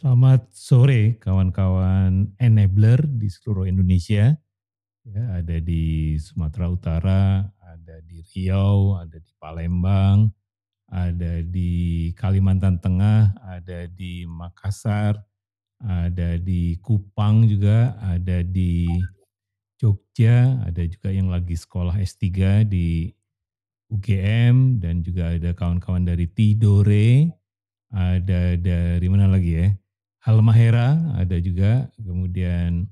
Selamat sore kawan-kawan enabler di seluruh Indonesia. Ya, ada di Sumatera Utara, ada di Riau, ada di Palembang, ada di Kalimantan Tengah, ada di Makassar, ada di Kupang juga, ada di Jogja, ada juga yang lagi sekolah S3 di UGM, dan juga ada kawan-kawan dari Tidore, ada dari mana lagi ya? Halmahera ada juga, kemudian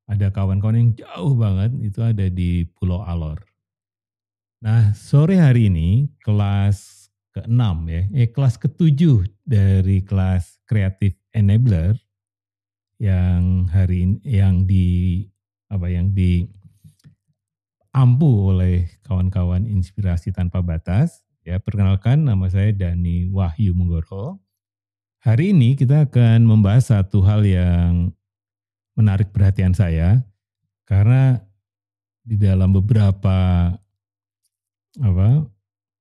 ada kawan-kawan yang jauh banget itu ada di Pulau Alor. Nah, sore hari ini kelas ke-6 ya, kelas ke-7 dari kelas Creative Enabler yang hari ini yang diampu oleh kawan-kawan Inspirasi Tanpa Batas. Ya, perkenalkan nama saya Dani Wahyu Munggoro. Hari ini kita akan membahas satu hal yang menarik perhatian saya karena di dalam beberapa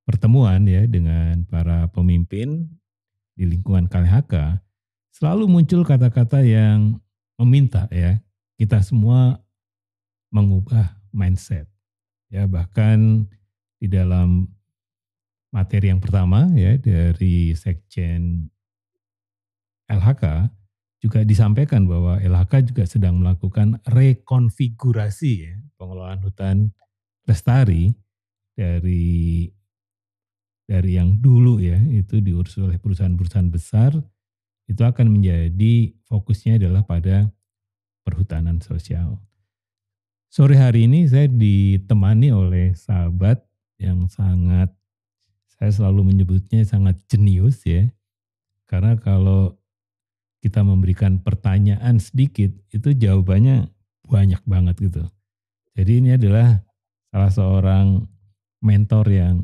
pertemuan ya dengan para pemimpin di lingkungan KLHK selalu muncul kata-kata yang meminta ya kita semua mengubah mindset. Ya, bahkan di dalam materi yang pertama ya dari Sekjen LHK juga disampaikan bahwa LHK juga sedang melakukan rekonfigurasi ya, pengelolaan hutan lestari dari yang dulu ya itu diurus oleh perusahaan-perusahaan besar, itu akan menjadi fokusnya adalah pada perhutanan sosial. Sore hari ini saya ditemani oleh sahabat yang saya selalu menyebutnya sangat jenius ya, karena kalau kita memberikan pertanyaan sedikit, itu jawabannya banyak banget gitu. Jadi ini adalah salah seorang mentor yang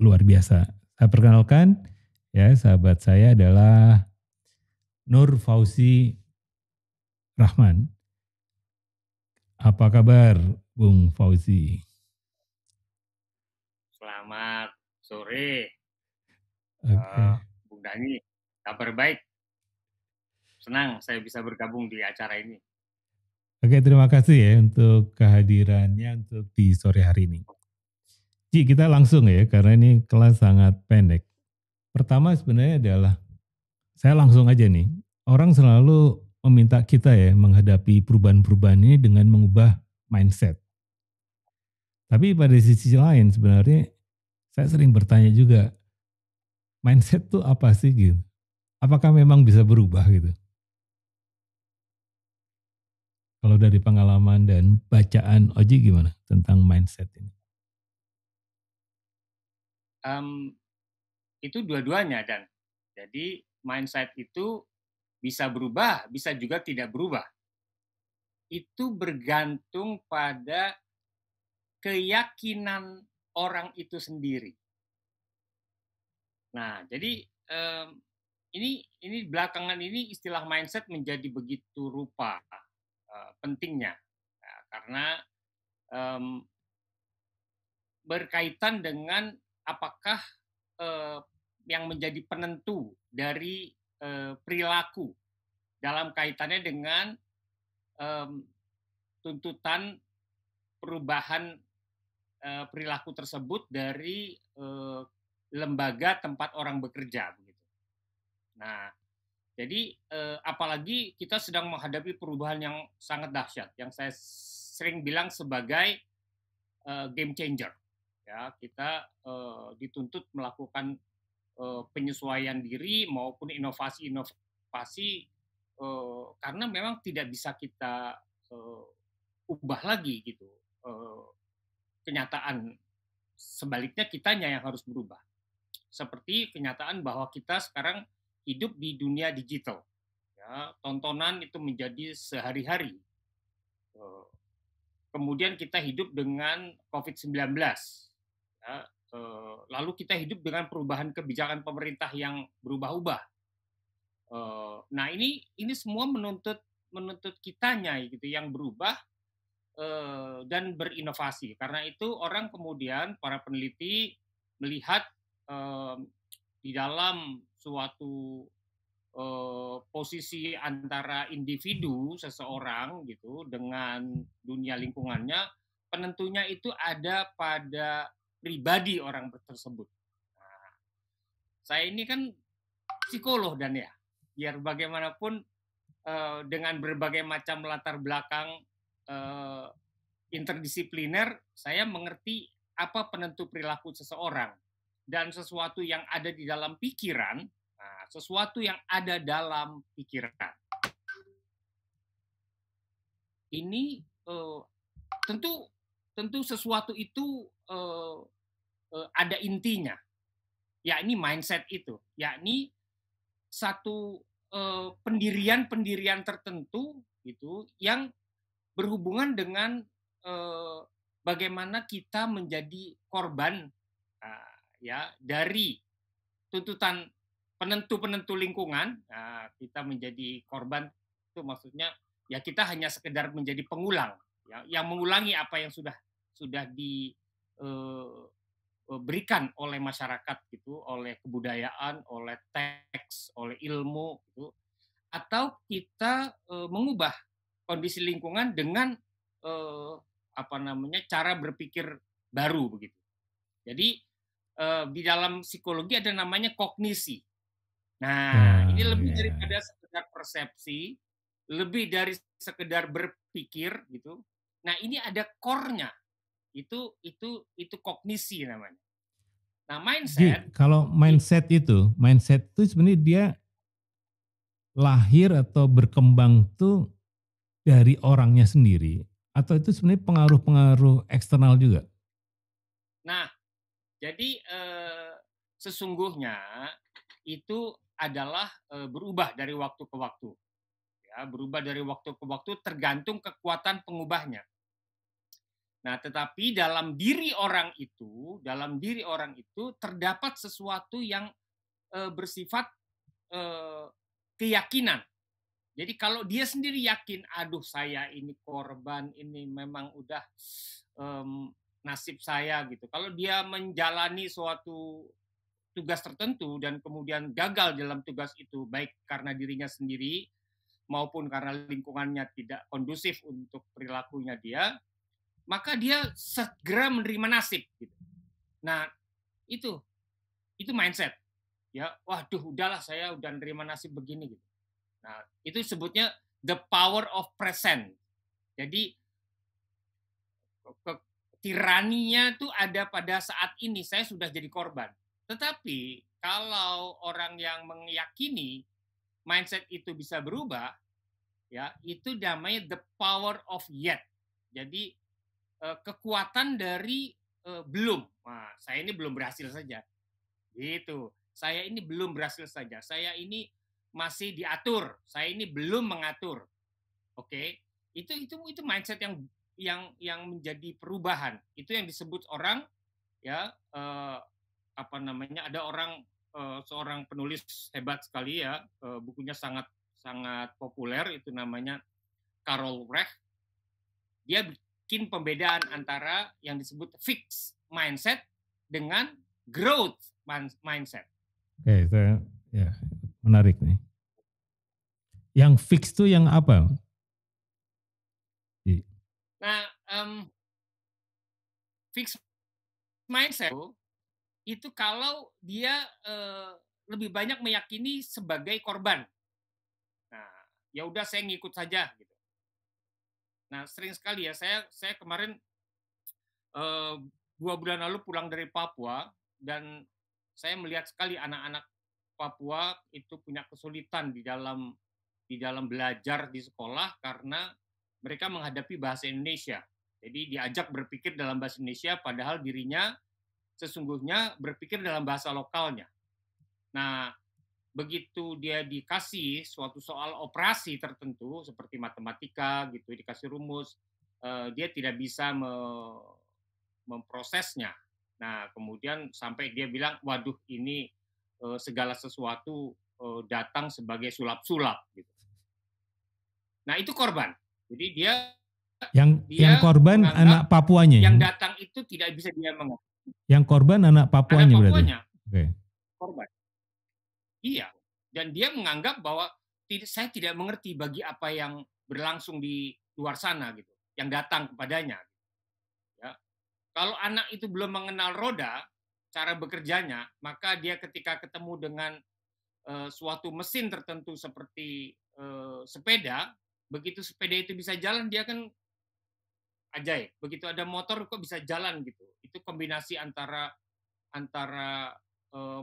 luar biasa. Saya perkenalkan, ya sahabat saya adalah Nur Fauzi Rahman. Apa kabar Bung Fauzi? Selamat sore, Oke. Bung Dani. Kabar baik. Senang saya bisa bergabung di acara ini. Oke, terima kasih ya untuk kehadirannya untuk di sore hari ini. Ji, kita langsung ya, karena ini kelas sangat pendek. Pertama sebenarnya adalah, saya langsung aja nih, orang selalu meminta kita ya menghadapi perubahan-perubahan ini dengan mengubah mindset. Tapi pada sisi lain sebenarnya saya sering bertanya juga, mindset tuh apa sih gitu? Apakah memang bisa berubah gitu? Kalau dari pengalaman dan bacaan Oji gimana tentang mindset ini? Itu dua-duanya, Dan. Jadi mindset itu bisa berubah, bisa juga tidak berubah. Itu bergantung pada keyakinan orang itu sendiri. Nah, jadi ini belakangan ini istilah mindset menjadi begitu rupa pentingnya, karena berkaitan dengan apakah yang menjadi penentu dari perilaku dalam kaitannya dengan tuntutan perubahan perilaku tersebut dari lembaga tempat orang bekerja begitu. Nah, jadi apalagi kita sedang menghadapi perubahan yang sangat dahsyat, yang saya sering bilang sebagai game changer. Ya, kita dituntut melakukan penyesuaian diri maupun inovasi-inovasi karena memang tidak bisa kita ubah lagi gitu kenyataan. Sebaliknya kitanya yang harus berubah. Seperti kenyataan bahwa kita sekarang hidup di dunia digital. Ya, tontonan itu menjadi sehari-hari. Kemudian kita hidup dengan COVID-19. Ya, lalu kita hidup dengan perubahan kebijakan pemerintah yang berubah-ubah. Nah, ini semua menuntut kitanya gitu yang berubah dan berinovasi. Karena itu orang kemudian para peneliti melihat di dalam suatu posisi antara individu seseorang gitu dengan dunia lingkungannya, penentunya itu ada pada pribadi orang tersebut. Nah, saya ini kan psikolog dan ya, biar bagaimanapun dengan berbagai macam latar belakang interdisipliner, saya mengerti apa penentu perilaku seseorang. Dan sesuatu yang ada di dalam pikiran, sesuatu yang ada dalam pikiran. Ini tentu sesuatu itu ada intinya, yakni mindset itu, yakni satu pendirian-pendirian tertentu gitu yang berhubungan dengan bagaimana kita menjadi korban ya dari tuntutan penentu-penentu lingkungan. Kita menjadi korban itu maksudnya ya kita hanya sekedar menjadi pengulang ya, yang mengulangi apa yang sudah diberikan oleh masyarakat gitu, oleh kebudayaan, oleh teks, oleh ilmu gitu. Atau kita mengubah kondisi lingkungan dengan cara berpikir baru begitu. Jadi di dalam psikologi ada namanya kognisi. Nah, ini lebih daripada sekedar persepsi, lebih dari sekedar berpikir gitu. Nah, ini ada core-nya. Itu kognisi namanya. Nah, mindset. Kalau mindset itu sebenarnya dia lahir atau berkembang tuh dari orangnya sendiri atau itu sebenarnya pengaruh-pengaruh eksternal juga? Nah, jadi sesungguhnya itu adalah berubah dari waktu ke waktu. Ya, berubah dari waktu ke waktu tergantung kekuatan pengubahnya. Nah, tetapi dalam diri orang itu terdapat sesuatu yang bersifat keyakinan. Jadi kalau dia sendiri yakin, aduh saya ini korban, ini memang udah nasib saya gitu. Kalau dia menjalani suatu tugas tertentu dan kemudian gagal dalam tugas itu, baik karena dirinya sendiri maupun karena lingkungannya tidak kondusif untuk perilakunya dia, maka dia segera menerima nasib gitu. Nah, itu mindset. Ya, waduh udahlah saya udah menerima nasib begini gitu. Nah, itu sebutnya the power of present. Jadi tiraninya itu ada pada saat ini, saya sudah jadi korban. Tetapi kalau orang yang meyakini mindset itu bisa berubah, ya itu namanya the power of yet. Jadi kekuatan dari belum. Nah, saya ini belum berhasil saja. Gitu. Saya ini belum berhasil saja. Saya ini masih diatur. Saya ini belum mengatur. Oke. Itu mindset yang menjadi perubahan. Itu yang disebut orang ya ada orang seorang penulis hebat sekali ya, bukunya sangat populer, itu namanya Carol Reich. Dia bikin pembedaan antara yang disebut fixed mindset dengan growth mindset. Oke, itu ya menarik nih. Yang fix itu yang apa? Nah, fixed mindset itu kalau dia lebih banyak meyakini sebagai korban. Nah, ya udah saya ngikut saja gitu. Nah, sering sekali ya saya kemarin 2 bulan lalu pulang dari Papua dan saya melihat sekali anak-anak Papua itu punya kesulitan di dalam belajar di sekolah karena mereka menghadapi bahasa Indonesia. Jadi diajak berpikir dalam bahasa Indonesia padahal dirinya sesungguhnya berpikir dalam bahasa lokalnya. Nah, begitu dia dikasih suatu soal operasi tertentu seperti matematika gitu, dikasih rumus, dia tidak bisa memprosesnya. Nah, kemudian sampai dia bilang, waduh ini segala sesuatu datang sebagai sulap-sulap gitu. Nah, itu korban. Jadi dia yang korban anak Papuanya. Yang datang itu tidak bisa dia mengerti. Yang korban anak Papuanya berarti. Oke. Korban. Iya. Dan dia menganggap bahwa saya tidak mengerti bagi apa yang berlangsung di luar sana gitu, yang datang kepadanya. Ya. Kalau anak itu belum mengenal roda, cara bekerjanya, maka dia ketika ketemu dengan suatu mesin tertentu seperti sepeda, begitu sepeda itu bisa jalan, dia kan ajaib. Begitu ada motor kok bisa jalan gitu. Itu kombinasi antara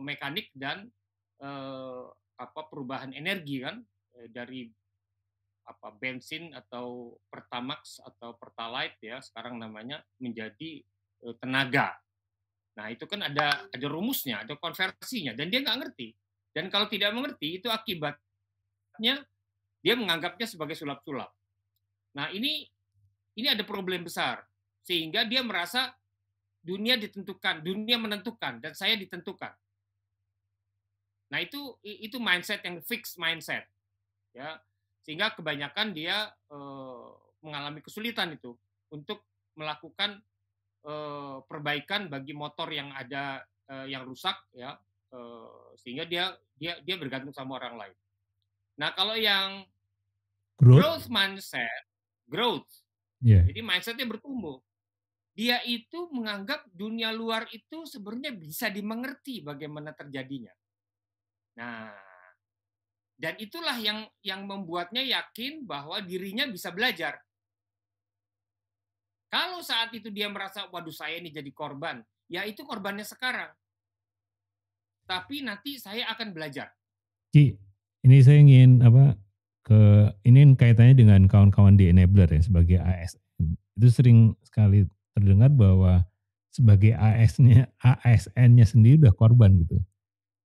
mekanik dan perubahan energi kan, dari bensin atau Pertamax atau Pertalite ya sekarang namanya, menjadi tenaga. Nah itu kan ada rumusnya, ada konversinya, dan dia nggak ngerti. Dan kalau tidak mengerti itu akibatnya dia menganggapnya sebagai sulap-sulap. Nah ini ada problem besar, sehingga dia merasa dunia menentukan dan saya ditentukan. Nah itu mindset yang fixed mindset, ya, sehingga kebanyakan dia mengalami kesulitan itu untuk melakukan perbaikan bagi motor yang ada yang rusak, ya, sehingga dia bergantung sama orang lain. Nah kalau yang growth mindset, jadi mindsetnya bertumbuh. Dia itu menganggap dunia luar itu sebenarnya bisa dimengerti bagaimana terjadinya. Nah, dan itulah yang membuatnya yakin bahwa dirinya bisa belajar. Kalau saat itu dia merasa, waduh saya ini jadi korban, ya itu korbannya sekarang. Tapi nanti saya akan belajar. Ci, ini saya ingin ini kaitannya dengan kawan-kawan di enabler ya sebagai ASN. Itu sering sekali terdengar bahwa sebagai ASN-nya sendiri udah korban gitu.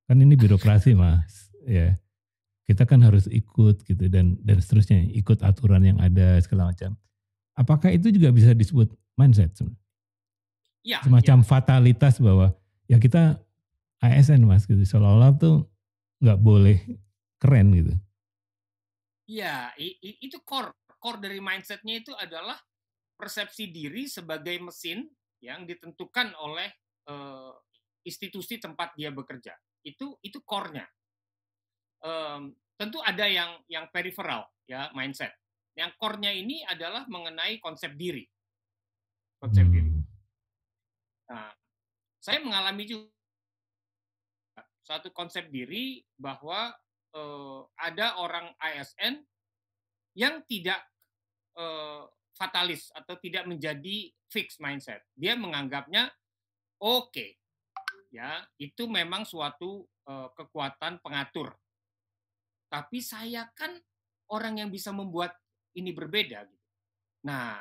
Kan ini birokrasi Mas, ya. Kita kan harus ikut gitu dan seterusnya, ikut aturan yang ada segala macam. Apakah itu juga bisa disebut mindset? Ya, semacam fatalitas bahwa ya kita ASN Mas gitu, seolah-olah tuh nggak boleh keren gitu. Iya, itu core dari mindsetnya itu adalah persepsi diri sebagai mesin yang ditentukan oleh institusi tempat dia bekerja. Itu core-nya. Tentu ada yang peripheral ya mindset. Yang core-nya ini adalah mengenai konsep diri. Diri. Nah, saya mengalami juga satu konsep diri bahwa ada orang ASN yang tidak fatalis atau tidak menjadi fixed mindset. Dia menganggapnya oke, ya itu memang suatu kekuatan pengatur. Tapi saya kan orang yang bisa membuat ini berbeda. Nah,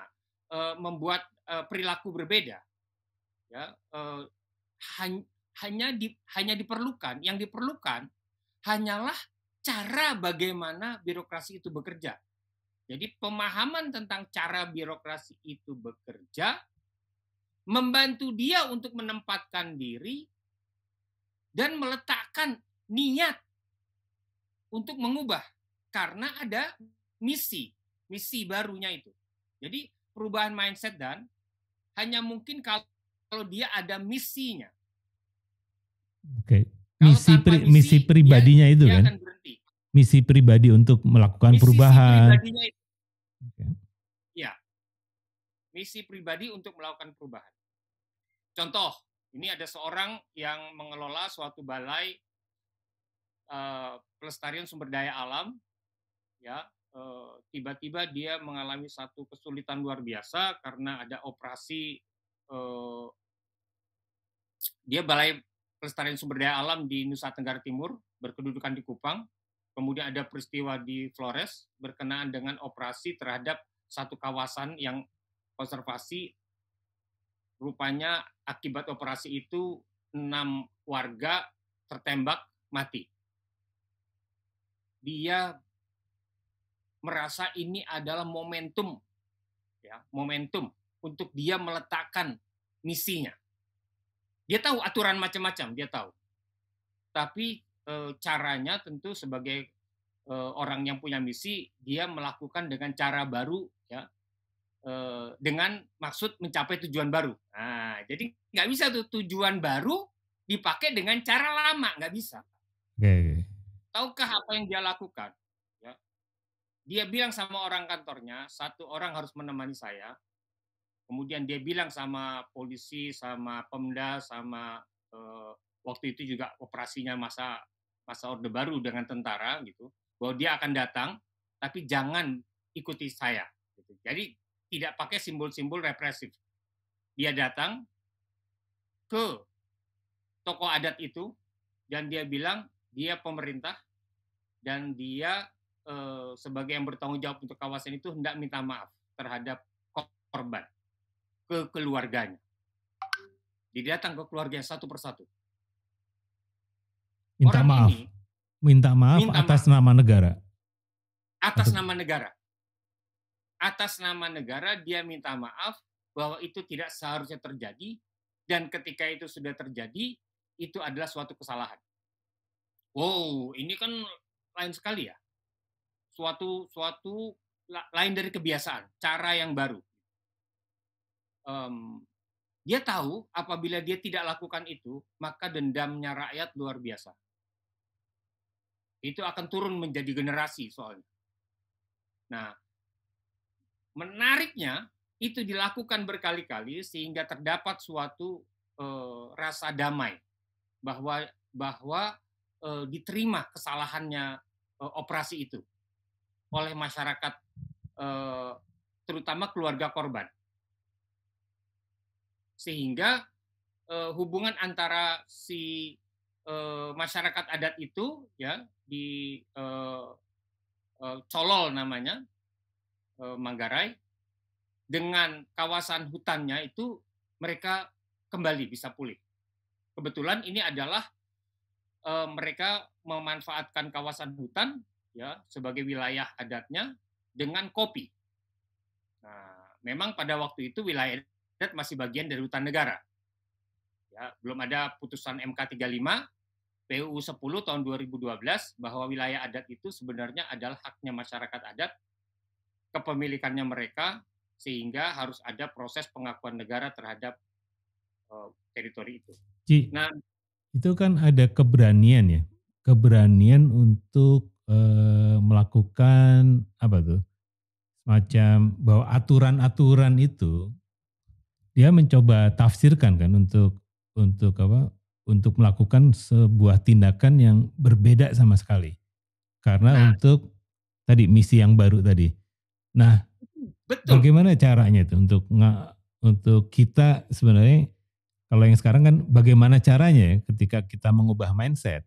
membuat perilaku berbeda, ya hanya diperlukan. Yang diperlukan hanyalah cara bagaimana birokrasi itu bekerja. Jadi pemahaman tentang cara birokrasi itu bekerja membantu dia untuk menempatkan diri dan meletakkan niat untuk mengubah karena ada misi barunya itu. Jadi perubahan mindset dan hanya mungkin kalau dia ada misinya. Oke. Misi pribadinya itu dia kan? Akan berhenti. Misi pribadi untuk melakukan perubahan. Misi pribadinya itu. Okay. Ya. Misi pribadi untuk melakukan perubahan. Contoh, ini ada seorang yang mengelola suatu balai pelestarian sumber daya alam, ya, tiba-tiba dia mengalami satu kesulitan luar biasa karena ada operasi dia balai pelestarian sumber daya alam di Nusa Tenggara Timur berkedudukan di Kupang, kemudian ada peristiwa di Flores berkenaan dengan operasi terhadap satu kawasan yang konservasi. Rupanya akibat operasi itu 6 warga tertembak mati. Dia merasa ini adalah momentum, ya, momentum untuk dia meletakkan misinya. Dia tahu aturan macam-macam, dia tahu. Tapi caranya tentu sebagai orang yang punya misi, dia melakukan dengan cara baru, ya, dengan maksud mencapai tujuan baru. Nah, jadi nggak bisa tuh tujuan baru dipakai dengan cara lama, nggak bisa. Okay. Tahukah apa yang dia lakukan? Ya. Dia bilang sama orang kantornya, 1 orang harus menemani saya. Kemudian dia bilang sama polisi, sama Pemda, sama waktu itu juga operasinya masa Orde Baru dengan tentara gitu, bahwa dia akan datang, tapi jangan ikuti saya. Gitu. Jadi tidak pakai simbol-simbol represif. Dia datang ke tokoh adat itu dan dia bilang dia pemerintah dan dia sebagai yang bertanggung jawab untuk kawasan itu hendak minta maaf terhadap korban ke keluarganya. Dia datang ke keluarganya satu persatu. Minta Orang maaf. ini Minta maaf atas nama negara. Atas nama negara. Atas nama negara dia minta maaf bahwa itu tidak seharusnya terjadi dan ketika itu sudah terjadi itu adalah suatu kesalahan. Wow, ini kan lain sekali ya. Suatu lain dari kebiasaan, cara yang baru. Dia tahu apabila dia tidak lakukan itu, maka dendamnya rakyat luar biasa. Itu akan turun menjadi generasi soalnya. Nah, menariknya itu dilakukan berkali-kali sehingga terdapat suatu rasa damai bahwa diterima kesalahannya operasi itu oleh masyarakat, terutama keluarga korban. Sehingga hubungan antara si masyarakat adat itu ya di Colol namanya, Manggarai, dengan kawasan hutannya itu mereka kembali bisa pulih. Kebetulan ini adalah mereka memanfaatkan kawasan hutan ya sebagai wilayah adatnya dengan kopi. Nah, memang pada waktu itu wilayah adat masih bagian dari hutan negara. Ya, belum ada putusan MK 35 PUU 10 tahun 2012 bahwa wilayah adat itu sebenarnya adalah haknya masyarakat adat, kepemilikannya mereka, sehingga harus ada proses pengakuan negara terhadap teritori itu. Nah, itu kan ada keberanian ya, keberanian untuk melakukan apa tuh, semacam bahwa aturan-aturan itu dia mencoba tafsirkan kan untuk apa? Untuk melakukan sebuah tindakan yang berbeda sama sekali. Karena untuk tadi misi yang baru tadi. Nah, betul. Bagaimana caranya itu untuk kita sebenarnya kalau yang sekarang kan bagaimana caranya ya ketika kita mengubah mindset.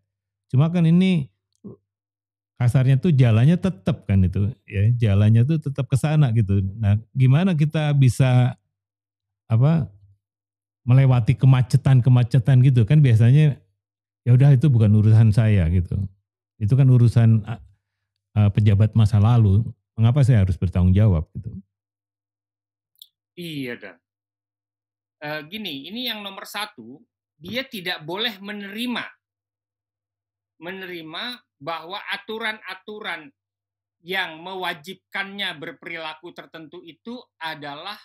Cuma kan ini kasarnya tuh jalannya tetap kan itu ya, jalannya tuh tetap ke sana gitu. Nah, gimana kita bisa apa melewati kemacetan gitu kan biasanya ya udah itu bukan urusan saya gitu. Itu kan urusan pejabat masa lalu. Mengapa saya harus bertanggung jawab gitu? Iya Dan. Gini, ini yang nomor 1, dia tidak boleh menerima bahwa aturan-aturan yang mewajibkannya berperilaku tertentu itu adalah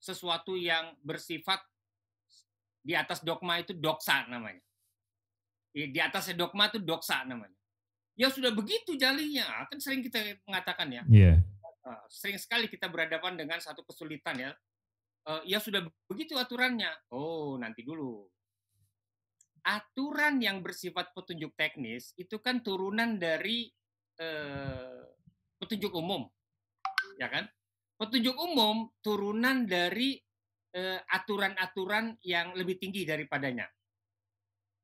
sesuatu yang bersifat di atas dogma, itu doksa namanya. Di atasnya dogma itu doksa namanya. Ya sudah begitu jalinya, kan sering kita mengatakan ya. Yeah. Sering sekali kita berhadapan dengan satu kesulitan ya. Ya sudah begitu aturannya. Oh, nanti dulu. Aturan yang bersifat petunjuk teknis itu kan turunan dari petunjuk umum, ya kan? Petunjuk umum turunan dari aturan-aturan yang lebih tinggi daripadanya.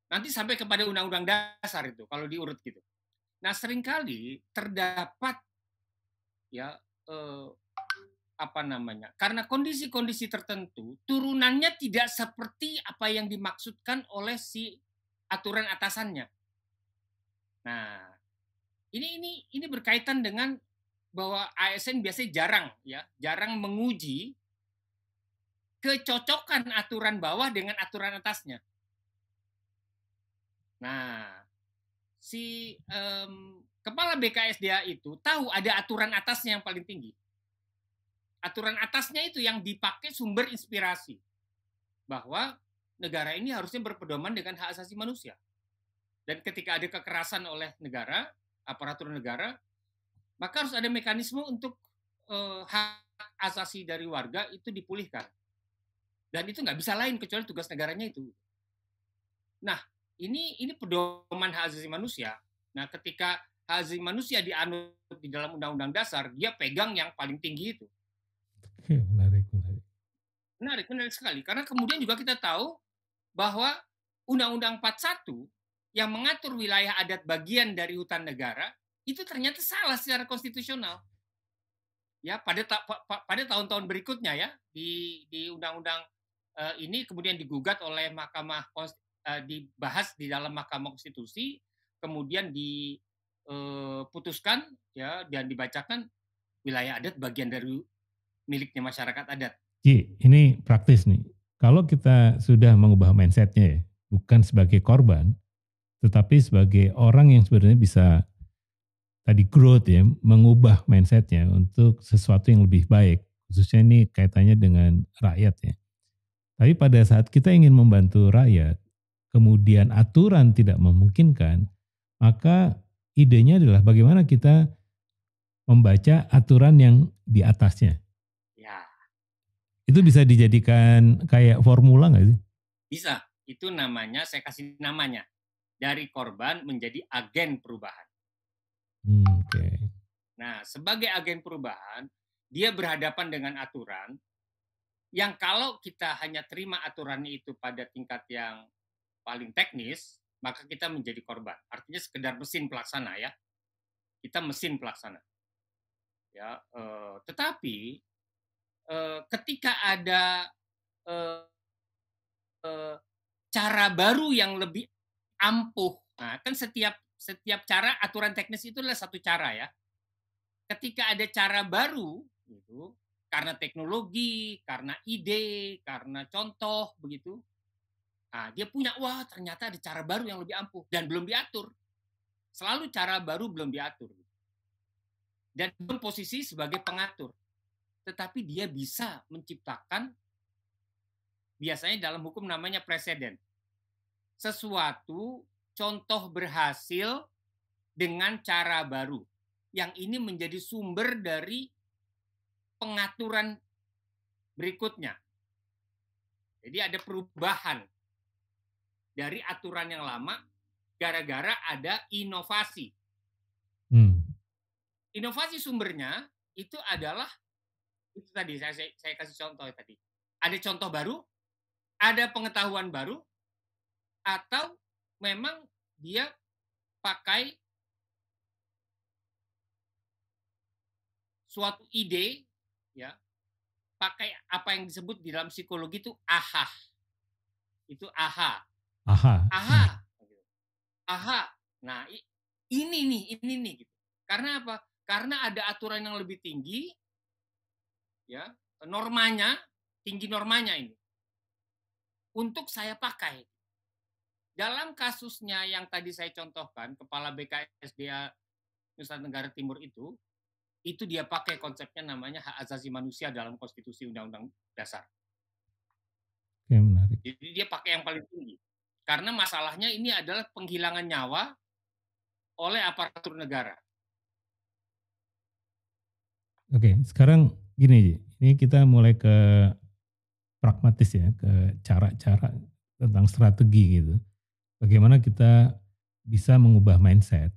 Nanti sampai kepada undang-undang dasar itu kalau diurut gitu. Nah, seringkali terdapat ya apa namanya? Karena kondisi-kondisi tertentu turunannya tidak seperti apa yang dimaksudkan oleh si aturan atasannya. Nah, ini berkaitan dengan bahwa ASN biasanya jarang menguji kecocokan aturan bawah dengan aturan atasnya. Nah, si kepala BKSDA itu tahu ada aturan atasnya yang paling tinggi. Aturan atasnya itu yang dipakai sumber inspirasi bahwa negara ini harusnya berpedoman dengan hak asasi manusia. Dan ketika ada kekerasan oleh negara, aparatur negara, maka harus ada mekanisme untuk hak asasi dari warga itu dipulihkan. Dan itu nggak bisa lain kecuali tugas negaranya itu. Nah, ini pedoman hak asasi manusia. Nah, ketika hak asasi manusia dianut di dalam Undang-Undang Dasar, dia pegang yang paling tinggi itu. Oke, menarik. Menarik sekali. Karena kemudian juga kita tahu bahwa Undang-Undang 41 yang mengatur wilayah adat bagian dari hutan negara itu ternyata salah secara konstitusional. Ya, pada tahun-tahun berikutnya ya di undang-undang ini kemudian digugat oleh dibahas di dalam Mahkamah Konstitusi, kemudian diputuskan ya dan dibacakan wilayah adat bagian dari miliknya masyarakat adat. Ji, ini praktis nih. Kalau kita sudah mengubah mindsetnya ya, bukan sebagai korban, tetapi sebagai orang yang sebenarnya bisa tadi growth ya, mengubah mindsetnya untuk sesuatu yang lebih baik. Khususnya ini kaitannya dengan rakyat ya. Tapi pada saat kita ingin membantu rakyat, kemudian aturan tidak memungkinkan, maka idenya adalah bagaimana kita membaca aturan yang di atasnya. Ya. Itu bisa dijadikan kayak formula nggak sih? Bisa. Itu namanya, saya kasih namanya, dari korban menjadi agen perubahan. Okay. Nah, sebagai agen perubahan, dia berhadapan dengan aturan yang kalau kita hanya terima aturannya itu pada tingkat yang paling teknis, maka kita menjadi korban. Artinya sekedar mesin pelaksana ya. Kita mesin pelaksana. Ya, tetapi ketika ada cara baru yang lebih ampuh, nah kan setiap cara aturan teknis itu adalah satu cara ya. Ketika ada cara baru, gitu, karena teknologi, karena ide, karena contoh begitu, nah, dia punya wah ternyata ada cara baru yang lebih ampuh dan belum diatur. Selalu cara baru belum diatur. Dan belum posisi sebagai pengatur. Tetapi dia bisa menciptakan, biasanya dalam hukum namanya preseden. Sesuatu contoh berhasil dengan cara baru. Yang ini menjadi sumber dari pengaturan berikutnya. Jadi ada perubahan dari aturan yang lama gara-gara ada inovasi. Inovasi sumbernya itu adalah itu tadi saya kasih contoh tadi. Ada contoh baru, ada pengetahuan baru, atau memang dia pakai suatu ide, ya, pakai apa yang disebut di dalam psikologi itu aha. Itu aha. Aha. Nah, ini nih. Gitu. Karena apa? Karena ada aturan yang lebih tinggi, ya, normanya, tinggi normanya ini. Untuk saya pakai. Dalam kasusnya yang tadi saya contohkan, Kepala BKSDA Nusa Tenggara Timur itu dia pakai konsepnya namanya hak asasi manusia dalam konstitusi Undang-Undang Dasar. Oke, menarik. Jadi dia pakai yang paling tinggi. Karena masalahnya ini adalah penghilangan nyawa oleh aparatur negara. Oke, sekarang gini, ini kita mulai ke pragmatis ya, ke cara-cara tentang strategi gitu. Bagaimana kita bisa mengubah mindset,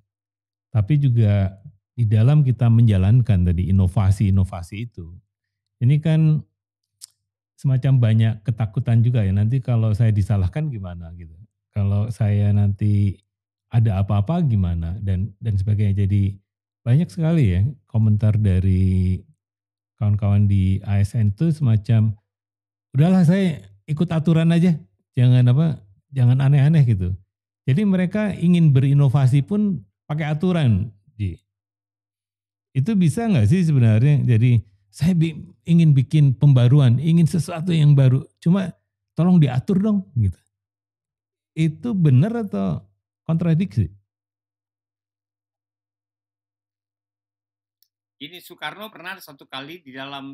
tapi juga di dalam kita menjalankan tadi inovasi-inovasi itu, ini kan semacam banyak ketakutan juga ya, nanti kalau saya disalahkan gimana gitu. Kalau saya nanti ada apa-apa gimana dan sebagainya. Jadi banyak sekali ya komentar dari kawan-kawan di ASN itu semacam udahlah saya ikut aturan aja, jangan aneh-aneh gitu. Jadi mereka ingin berinovasi pun pakai aturan. Itu bisa nggak sih sebenarnya? Jadi saya ingin bikin pembaruan, ingin sesuatu yang baru, cuma tolong diatur dong gitu. Itu benar atau kontradiksi? Ini Soekarno pernah satu kali di dalam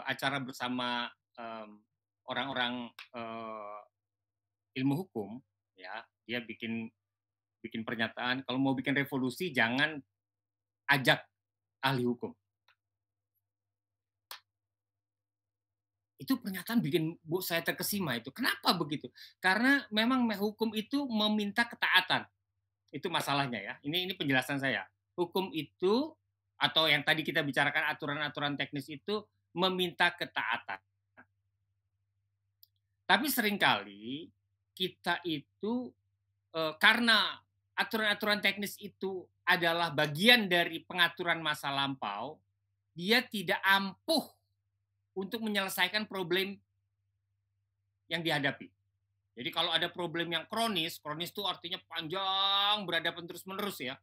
acara bersama orang-orang ilmu hukum, ya, dia bikin pernyataan, kalau mau bikin revolusi jangan ajak ahli hukum. Itu pernyataan bikin saya terkesima itu. Kenapa begitu? Karena memang hukum itu meminta ketaatan. Itu masalahnya ya. Ini penjelasan saya. Hukum itu atau yang tadi kita bicarakan aturan-aturan teknis itu meminta ketaatan. Tapi seringkali kita itu karena aturan-aturan teknis itu adalah bagian dari pengaturan masa lampau, dia tidak ampuh untuk menyelesaikan problem yang dihadapi. Jadi kalau ada problem yang kronis itu artinya panjang, berhadapan terus-menerus ya.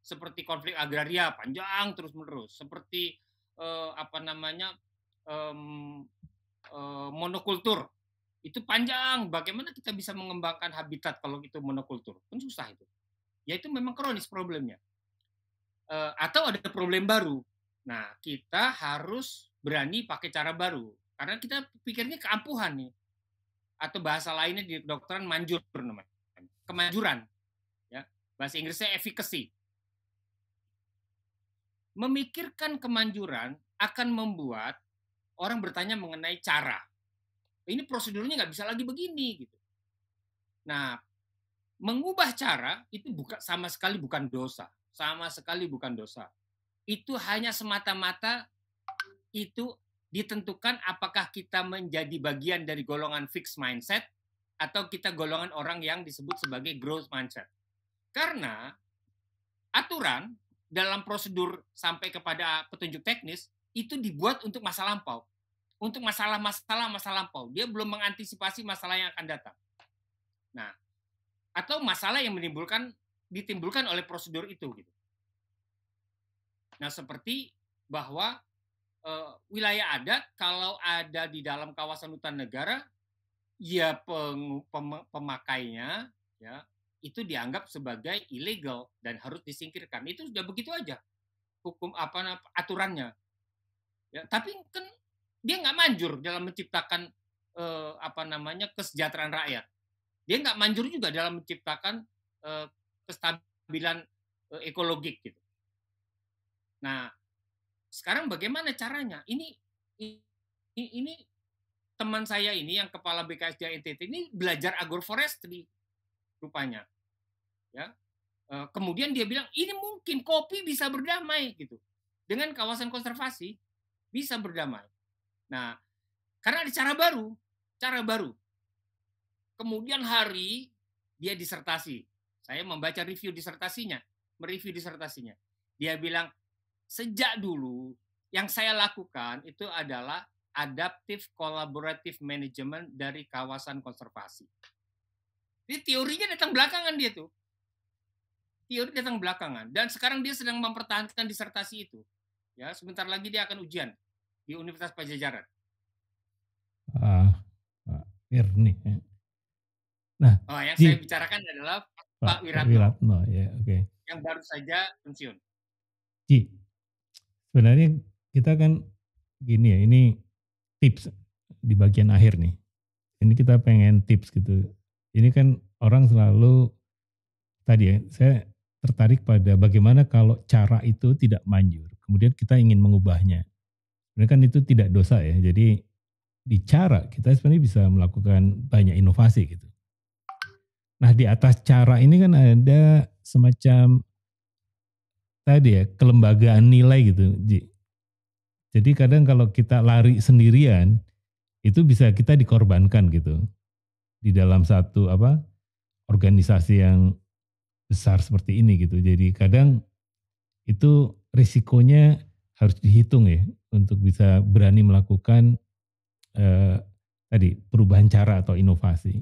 Seperti konflik agraria, panjang terus-menerus. Seperti monokultur, itu panjang. Bagaimana kita bisa mengembangkan habitat kalau itu monokultur? Kan susah itu. Ya itu memang kronis problemnya. Atau ada problem baru. Nah, kita harus berani pakai cara baru. Karena kita pikirnya keampuhan nih. Atau bahasa lainnya di kedokteran manjur namanya. Kemanjuran. Ya. Bahasa Inggrisnya efficacy. Memikirkan kemanjuran akan membuat orang bertanya mengenai cara. Ini prosedurnya nggak bisa lagi begini. Gitu. Nah, mengubah cara itu sama sekali bukan dosa. Sama sekali bukan dosa. Itu hanya semata-mata itu ditentukan apakah kita menjadi bagian dari golongan fixed mindset atau kita golongan orang yang disebut sebagai growth mindset. Karena aturan dalam prosedur sampai kepada petunjuk teknis itu dibuat untuk masa lampau. Untuk masalah-masalah masa lampau. Dia belum mengantisipasi masalah yang akan datang. Nah, atau masalah yang ditimbulkan oleh prosedur itu gitu. Nah, seperti bahwa wilayah adat kalau ada di dalam kawasan hutan negara, ya pemakainya ya itu dianggap sebagai ilegal dan harus disingkirkan. Itu sudah begitu aja hukum aturannya. Ya, tapi kan dia nggak manjur dalam menciptakan kesejahteraan rakyat. Dia nggak manjur juga dalam menciptakan kestabilan ekologik gitu. Nah, sekarang bagaimana caranya? Ini teman saya ini yang kepala BKSDA NTT ini belajar agroforestry rupanya. Ya. Kemudian dia bilang ini mungkin kopi bisa berdamai gitu. Dengan kawasan konservasi bisa berdamai. Nah, karena ada cara baru. Kemudian hari dia disertasi. Saya membaca mereview disertasinya. Dia bilang sejak dulu yang saya lakukan itu adalah adaptive collaborative management dari kawasan konservasi. Jadi teorinya datang belakangan dia tuh. Dan sekarang dia sedang mempertahankan disertasi itu. Ya, sebentar lagi dia akan ujian di Universitas Pajajaran. Pak Irni. Nah, yang saya bicarakan adalah Pak Wiratno. Ya, okay. Yang baru saja pensiun. Ji, sebenarnya kita kan gini ya, ini tips di bagian akhir nih. Ini kita pengen tips gitu. Ini kan orang selalu tadi ya, saya tertarik pada bagaimana kalau cara itu tidak manjur. Kemudian kita ingin mengubahnya. Sebenarnya kan itu tidak dosa ya. Jadi di cara kita sebenarnya bisa melakukan banyak inovasi gitu. Nah, di atas cara ini kan ada semacam tadi ya, kelembagaan nilai gitu, Ji. Jadi kadang kalau kita lari sendirian, itu bisa kita dikorbankan gitu. Di dalam satu organisasi yang besar seperti ini gitu. Jadi kadang itu risikonya harus dihitung ya, untuk bisa berani melakukan tadi perubahan cara atau inovasi.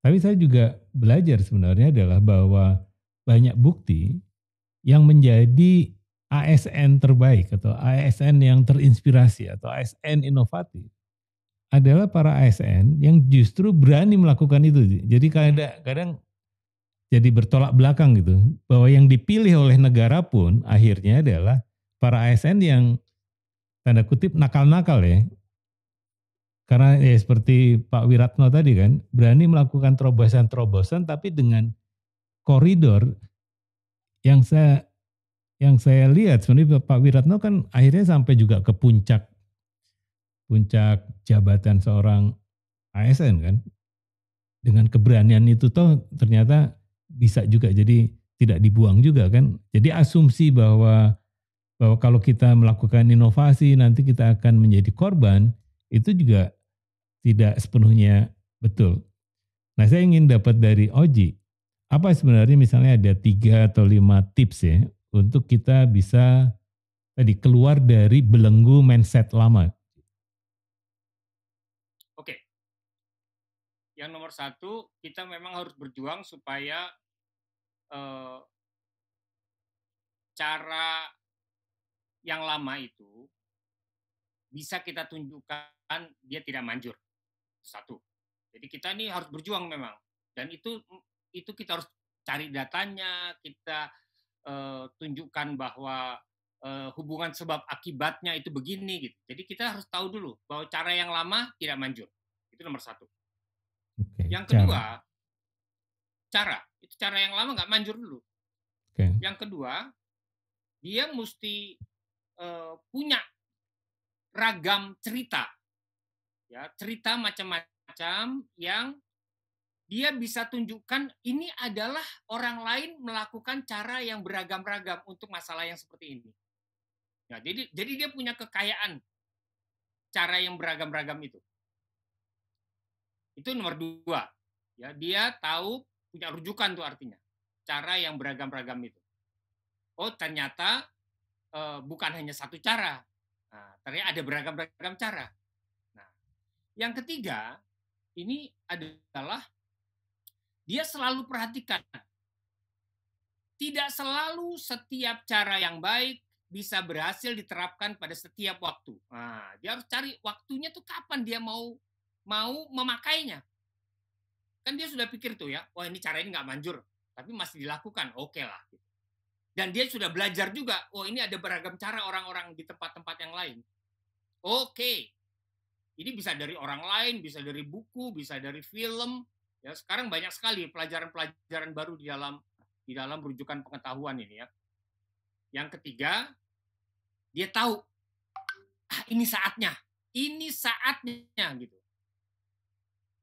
Tapi saya juga belajar sebenarnya adalah bahwa banyak bukti yang menjadi ASN terbaik atau ASN yang terinspirasi atau ASN inovatif adalah para ASN yang justru berani melakukan itu. Jadi kadang jadi bertolak belakang gitu. Bahwa yang dipilih oleh negara pun akhirnya adalah para ASN yang tanda kutip nakal-nakal ya. Karena ya seperti Pak Wiratno tadi kan, berani melakukan terobosan-terobosan tapi dengan koridor yang saya lihat sebenarnya Pak Wiratno kan akhirnya sampai juga ke puncak puncak jabatan seorang ASN kan. Dengan keberanian itu toh ternyata bisa juga jadi tidak dibuang juga kan. Jadi asumsi bahwa kalau kita melakukan inovasi nanti kita akan menjadi korban itu juga tidak sepenuhnya betul. Nah, saya ingin dapat dari Oji, apa sebenarnya misalnya ada 3 atau 5 tips ya untuk kita bisa tadi keluar dari belenggu mindset lama. Oke, yang nomor satu, kita memang harus berjuang supaya eh, cara yang lama itu bisa kita tunjukkan dia tidak manjur. Satu. Jadi kita ini harus berjuang memang. Dan itu kita harus cari datanya, kita tunjukkan bahwa hubungan sebab akibatnya itu begini gitu. Jadi kita harus tahu dulu bahwa cara yang lama tidak manjur. Itu nomor satu. Oke, Yang cara. kedua, itu cara yang lama nggak manjur dulu. Oke. Yang kedua, dia mesti punya ragam cerita, ya cerita macam-macam yang dia bisa tunjukkan ini adalah orang lain melakukan cara yang beragam-ragam untuk masalah yang seperti ini. Nah, jadi dia punya kekayaan cara yang beragam-ragam itu. Itu nomor dua. Ya, dia tahu punya rujukan tuh artinya. Cara yang beragam-ragam itu. Oh, ternyata bukan hanya satu cara. Nah, ternyata ada beragam-ragam cara. Nah, yang ketiga, ini adalah dia selalu perhatikan. Tidak selalu setiap cara yang baik bisa berhasil diterapkan pada setiap waktu. Nah, dia harus cari waktunya tuh kapan dia mau memakainya. Kan dia sudah pikir tuh ya, wah ini cara ini nggak manjur, tapi masih dilakukan, oke lah. Dan dia sudah belajar juga, oh ini ada beragam cara orang-orang di tempat-tempat yang lain. Oke, ini bisa dari orang lain, bisa dari buku, bisa dari film. Ya, sekarang banyak sekali pelajaran-pelajaran baru di dalam rujukan pengetahuan ini ya. Yang ketiga, dia tahu ini saatnya gitu.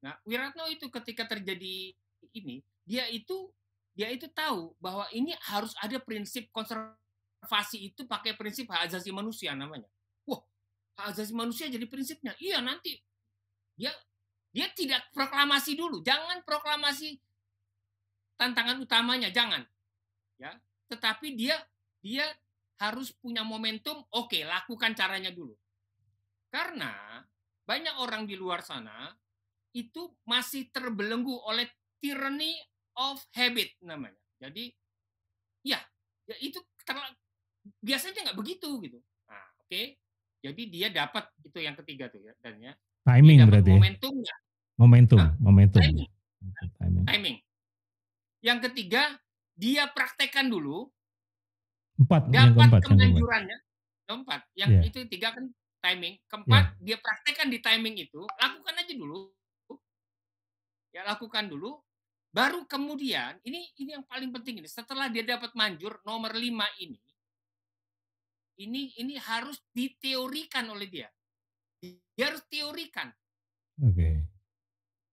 Nah, Wiratno itu ketika terjadi ini, dia itu tahu bahwa ini harus ada prinsip konservasi itu pakai prinsip hak asasi manusia namanya. Wah, hak asasi manusia jadi prinsipnya. Iya, nanti dia tidak proklamasi dulu. Jangan proklamasi tantangan utamanya, jangan. Ya, tetapi dia harus punya momentum, oke, lakukan caranya dulu. Karena banyak orang di luar sana itu masih terbelenggu oleh tyranny of habit namanya. Jadi ya itu biasanya nggak begitu gitu. Nah, oke. Jadi dia dapat itu yang ketiga tuh ya dan ya. Dia Timing dapat berarti ya? momentumnya. Momentum. Timing. Timing. Timing. Yang ketiga, dia praktekkan dulu. 4, yang Dapat keempat. kemanjurannya. Keempat. Yang Yeah. itu 3 kan timing. Keempat, dia praktekkan di timing itu. Lakukan aja dulu. Ya, lakukan dulu. Baru kemudian, ini yang paling penting ini. Setelah dia dapat manjur, nomor 5 ini harus diteorikan oleh dia. Dia harus teorikan. Oke.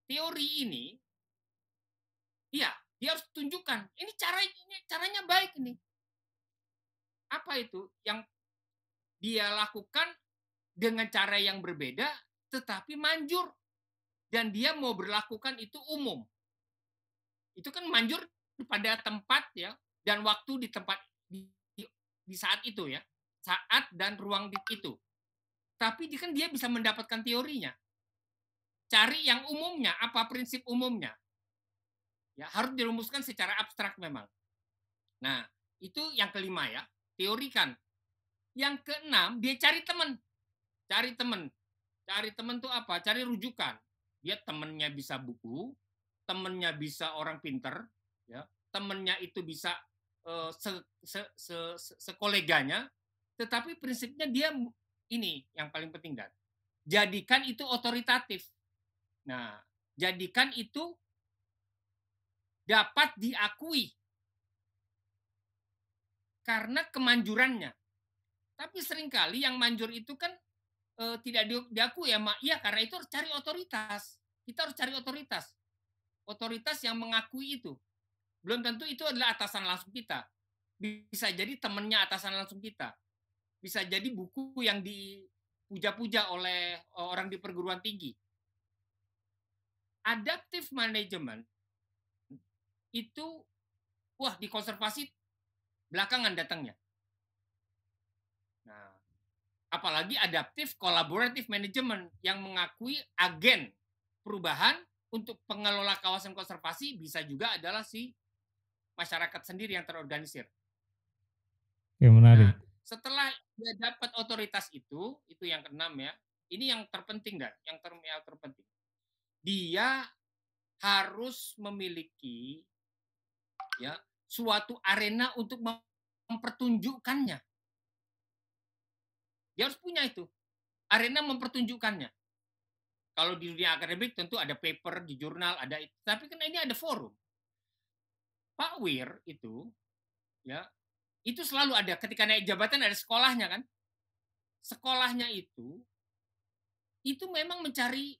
Teori ini, iya, dia harus tunjukkan. Ini caranya baik ini. Apa itu? Yang dia lakukan dengan cara yang berbeda, tetapi manjur. Dan dia mau berlakukan itu umum. Itu kan manjur pada tempat ya, dan waktu di tempat di saat itu ya. Saat dan ruang itu. Tapi kan dia bisa mendapatkan teorinya. Cari yang umumnya, apa prinsip umumnya. Ya, harus dirumuskan secara abstrak memang. Nah, itu yang kelima ya, teorikan. Yang keenam, dia cari teman. Cari teman. Cari teman tuh apa? Cari rujukan. Dia temennya bisa buku, temennya bisa orang pinter, ya, temennya itu bisa sekoleganya, tetapi prinsipnya dia ini yang paling penting, Dan. jadikan itu otoritatif. Nah, jadikan itu dapat diakui karena kemanjurannya. Tapi seringkali yang manjur itu kan tidak diakui ya, Mak. Iya, karena itu harus cari otoritas. Kita harus cari otoritas. Otoritas yang mengakui itu. Belum tentu itu adalah atasan langsung kita. Bisa jadi temannya atasan langsung kita. Bisa jadi buku yang dipuja-puja oleh orang di perguruan tinggi. Adaptive management itu, wah, di konservasi belakangan datangnya. Nah, apalagi adaptive collaborative management yang mengakui agen perubahan untuk pengelola kawasan konservasi bisa juga adalah si masyarakat sendiri yang terorganisir. Oke, menarik. Nah, setelah dia dapat otoritas itu yang keenam ya. Ini yang terpenting dan yang terpenting. Dia harus memiliki ya suatu arena untuk mempertunjukkannya. Dia harus punya itu arena mempertunjukkannya. Kalau di dunia akademik tentu ada paper di jurnal, ada itu. Tapi kan ini ada forum. Pak Wir itu ya itu selalu ada ketika naik jabatan, ada sekolahnya kan. Sekolahnya itu memang mencari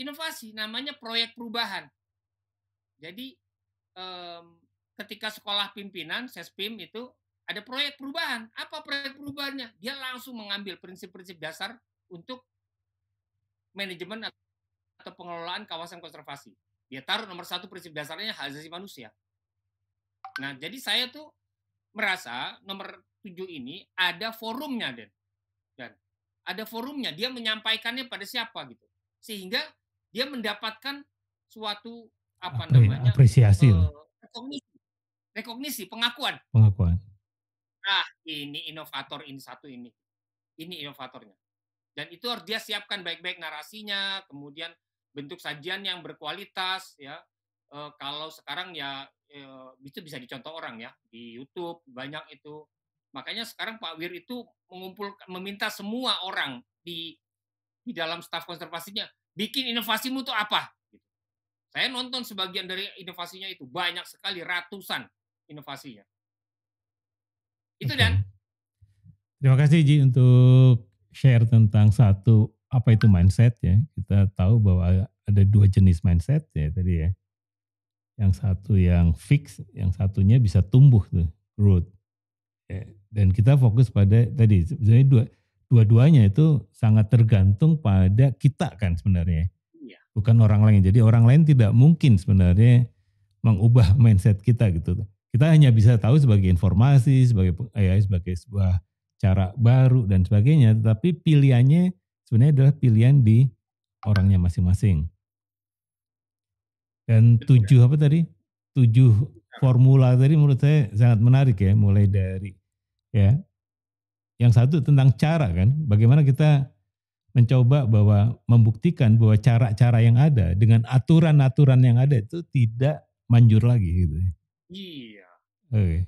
inovasi, namanya proyek perubahan. Jadi ketika sekolah pimpinan, Sespim itu ada proyek perubahan. Apa proyek perubahannya? Dia langsung mengambil prinsip-prinsip dasar untuk manajemen atau pengelolaan kawasan konservasi. Dia taruh nomor 1 prinsip dasarnya hak asasi manusia. Nah, jadi saya tuh merasa nomor 7 ini ada forumnya, Dan ada forumnya, dia menyampaikannya pada siapa gitu. Sehingga dia mendapatkan suatu apresiasi, rekognisi, pengakuan. Nah, ini inovator, ini satu ini inovatornya. Dan itu harus dia siapkan baik-baik narasinya, kemudian bentuk sajian yang berkualitas ya. Kalau sekarang ya itu bisa dicontoh orang ya di YouTube banyak itu. Makanya sekarang Pak Wir itu meminta semua orang di dalam staf konservasinya bikin inovasimu itu apa. Saya nonton sebagian dari inovasinya itu banyak sekali, ratusan inovasinya. Itu Dan. Terima kasih Ji untuk share tentang satu apa itu mindset ya. Kita tahu bahwa ada 2 jenis mindset ya tadi ya. Yang satu yang fix, yang satunya bisa tumbuh tuh, growth. Dan kita fokus pada tadi sebenarnya dua-duanya itu sangat tergantung pada kita kan sebenarnya. Iya. Bukan orang lain. Jadi orang lain tidak mungkin sebenarnya mengubah mindset kita gitu. Kita hanya bisa tahu sebagai informasi, sebagai sebuah cara baru dan sebagainya, tapi pilihannya sebenarnya adalah pilihan di orangnya masing-masing. Dan 7 apa tadi? 7 formula tadi menurut saya sangat menarik ya, mulai dari ya. Yang satu tentang cara kan, bagaimana kita mencoba bahwa membuktikan bahwa cara-cara yang ada dengan aturan-aturan yang ada itu tidak manjur lagi gitu. Iya. Oke.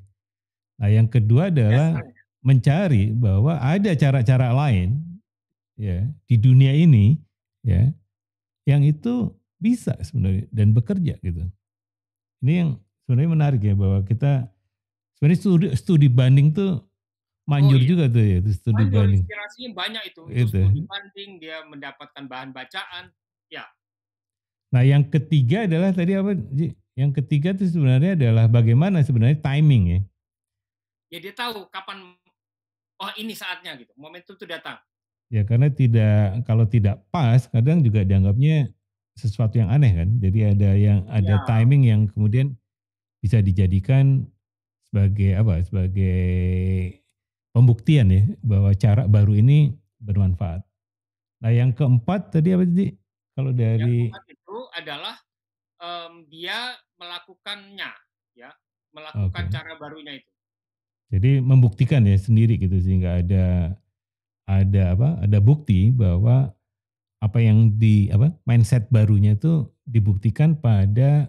Nah, yang kedua adalah mencari bahwa ada cara-cara lain ya di dunia ini ya yang itu bisa sebenarnya dan bekerja gitu. Ini yang sebenarnya menarik ya bahwa kita sebenarnya studi banding tuh manjur juga tuh ya, itu studi banding. Inspirasinya banyak itu studi banding, dia mendapatkan bahan bacaan, ya. Nah, yang ketiga adalah tadi apa? Yang ketiga itu sebenarnya adalah bagaimana sebenarnya timing ya. Ya dia tahu kapan ini saatnya gitu, momentum itu datang. Ya karena kalau tidak pas kadang juga dianggapnya sesuatu yang aneh kan. Jadi ada timing yang kemudian bisa dijadikan sebagai pembuktian ya bahwa cara baru ini bermanfaat. Nah, yang keempat tadi apa sih? Kalau dari yang keempat itu adalah dia melakukannya ya, melakukan cara barunya itu. Jadi membuktikan ya sendiri gitu sehingga ada bukti bahwa apa yang mindset barunya itu dibuktikan pada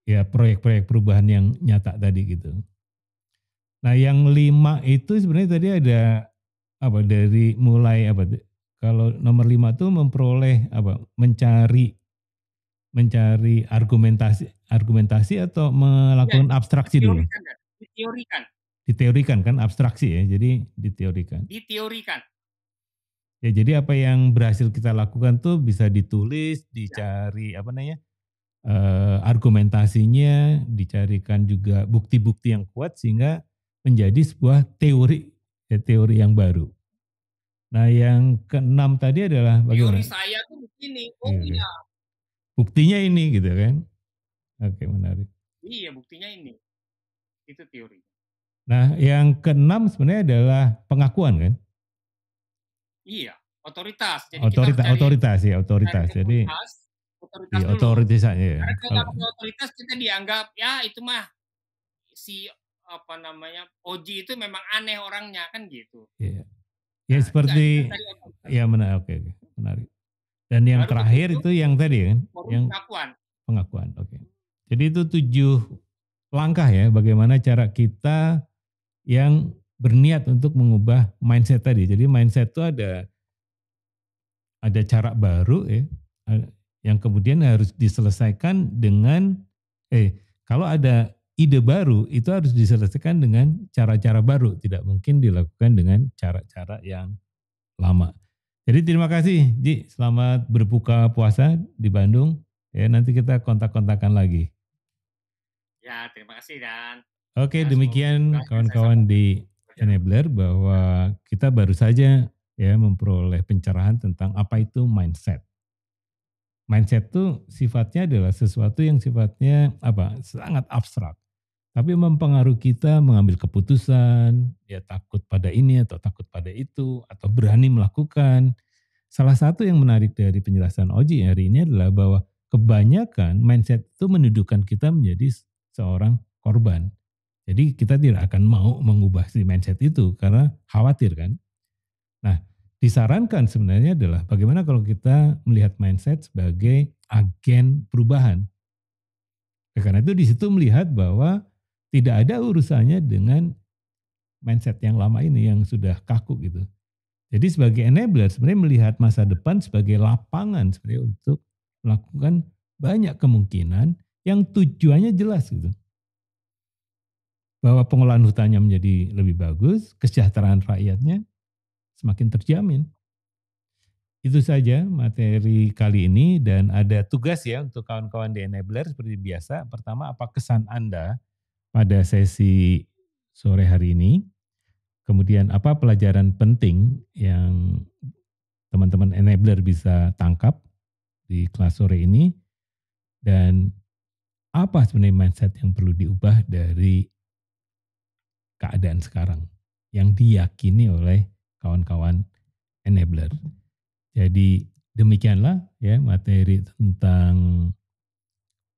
ya proyek-proyek perubahan yang nyata tadi gitu. Nah, yang 5 itu sebenarnya tadi ada dari mulai Kalau nomor 5 tuh memperoleh apa? Mencari argumentasi atau Ya, melakukan abstraksi dulu? diteorikan kan? Diteorikan, Diteorikan kan abstraksi ya. Jadi diteorikan. diteorikan. Ya jadi apa yang berhasil kita lakukan tuh bisa ditulis, Ya, dicari apa namanya? Argumentasinya, dicarikan juga bukti-bukti yang kuat sehingga menjadi sebuah teori, ya, teori yang baru. Nah, yang keenam tadi adalah teori bagaimana? saya tuh begini. Oh Oke. iya, Buktinya ini gitu kan. Oke, menarik. iya buktinya ini. Itu teori. Nah, yang keenam sebenarnya adalah pengakuan kan? Iya, otoritas. Jadi kita harus Otoritas, cari otoritas ya, cari otoritas. Jadi otoritas, otoritas iya, dulu. otoritasnya ya. Karena kalau Kalau nggak punya otoritas kita dianggap ya itu mah si apa namanya Oji itu memang aneh orangnya kan gitu. ya, ya Nah, enggak kita seperti cari otoritas. ya menarik, oke, oke, menarik. Dan yang Baru terakhir dibentuk itu yang tadi kan, forum yang pengakuan. pengakuan. Oke. Jadi itu 7 langkah ya bagaimana cara kita yang berniat untuk mengubah mindset tadi. Jadi mindset itu ada cara baru ya yang kemudian harus diselesaikan dengan kalau ada ide baru itu harus diselesaikan dengan cara-cara baru, tidak mungkin dilakukan dengan cara-cara yang lama. Jadi terima kasih Ji, selamat berbuka puasa di Bandung. Ya, nanti kita kontak-kontakan lagi. Ya, terima kasih Dan. Oke, Ya, semoga demikian yang saya sampaikan kawan-kawan di berjalan. Enabler bahwa kita baru saja ya memperoleh pencerahan tentang apa itu mindset. Mindset itu sifatnya adalah sesuatu yang sifatnya apa? Sangat abstrak. Tapi mempengaruhi kita mengambil keputusan, ya takut pada ini atau takut pada itu atau berani melakukan. Salah satu yang menarik dari penjelasan Oji hari ini adalah bahwa kebanyakan mindset itu menundukkan kita menjadi seorang korban. Jadi kita tidak akan mau mengubah si mindset itu karena khawatir kan. Nah, disarankan sebenarnya adalah bagaimana kalau kita melihat mindset sebagai agen perubahan. Karena itu di situ melihat bahwa tidak ada urusannya dengan mindset yang lama ini yang sudah kaku gitu. Jadi sebagai enabler sebenarnya melihat masa depan sebagai lapangan sebenarnya untuk melakukan banyak kemungkinan yang tujuannya jelas gitu. Bahwa pengolahan hutannya menjadi lebih bagus, kesejahteraan rakyatnya semakin terjamin. Itu saja materi kali ini dan ada tugas ya untuk kawan-kawan di Enabler seperti biasa. Pertama, apa kesan Anda pada sesi sore hari ini? Kemudian apa pelajaran penting yang teman-teman Enabler bisa tangkap di kelas sore ini? Dan apa sebenarnya mindset yang perlu diubah dari keadaan sekarang yang diyakini oleh kawan-kawan Enabler? Jadi demikianlah ya materi tentang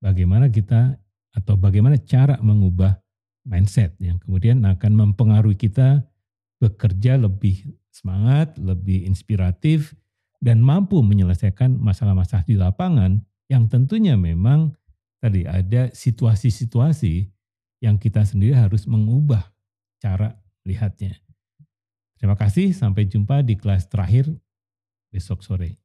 bagaimana kita atau bagaimana cara mengubah mindset yang kemudian akan mempengaruhi kita bekerja lebih semangat, lebih inspiratif dan mampu menyelesaikan masalah-masalah di lapangan yang tentunya memang tadi ada situasi-situasi yang kita sendiri harus mengubah cara melihatnya. Terima kasih, sampai jumpa di kelas terakhir besok sore.